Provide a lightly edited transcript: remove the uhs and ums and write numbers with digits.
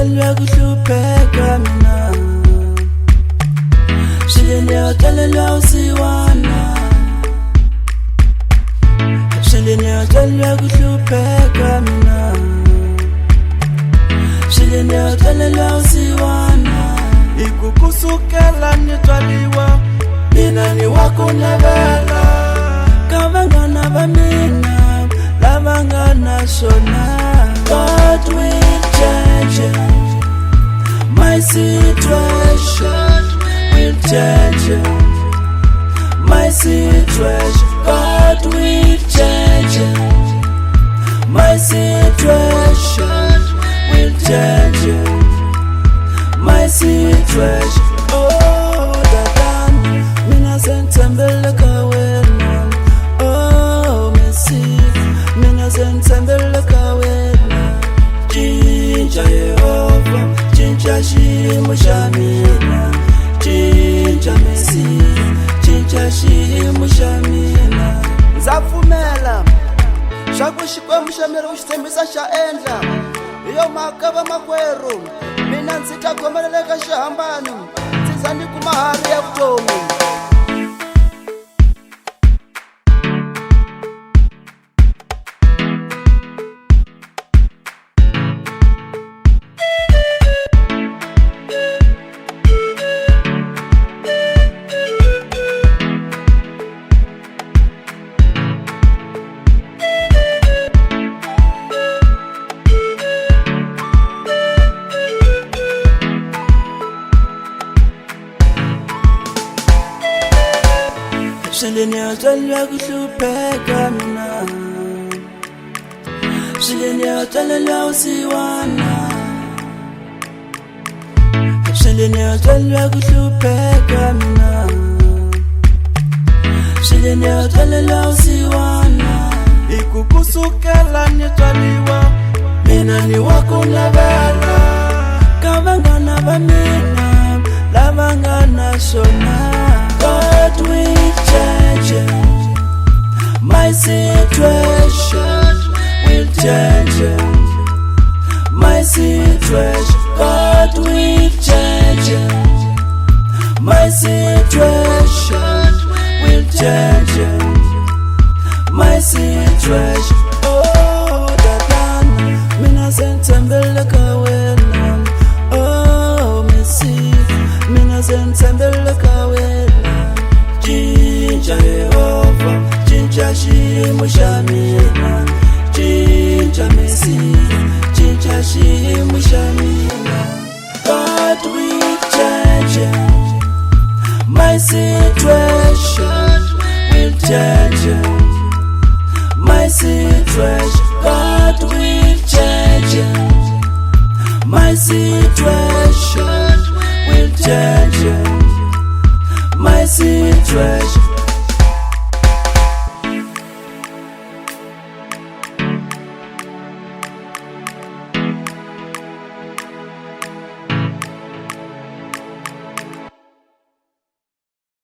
ngiyatalelwa kuhlupheka mina, vele ngiyatalelwa usiwana, vele ngiyatalelwa kuhlupheka mina, vele ngiyatalelwa usiwana. Ikukusukela nitwaliwa, mina ni wako navela, kabangana ba mina labangana shona. God will change my situation, will change my situation. God will change my situation, will change my situation. Oh, dadana, mina sentembele kawena. Oh, Messi, mina sentembele kawena. Jinja Yehova, jinja shimo shamina, jinja Messi, jinja shimo shamina. Nzafumela shaku xikwembu xa miri u xitshembisa xa endla, hi yo mhaka va makwerhu mina ndzi ta khomelela eka xihambano, ndzi za ni kuma hari ya vutomi. Vele ngiyatalelwa kuhlupheka mina, vele ngiyatalelwa usiwana, vele ngiyatalelwa kuhlupheka mina, vele ngiyatalelwa usiwana. Ikukusukela nitwaliwa, mina ni wako navela, kabangana ba mina labangana shona. God will change my situation, will change my situation. God will change my situation, will change my situation. Oh, dadana, mina sentembele kawena. Oh, Messi, mina sentembele kawena. Jinja Yehova, jinja shimo shamina, jinja Messi, jinja shimo shamina. God will change my situation, will change my situation. God will change my situation, will change my situation.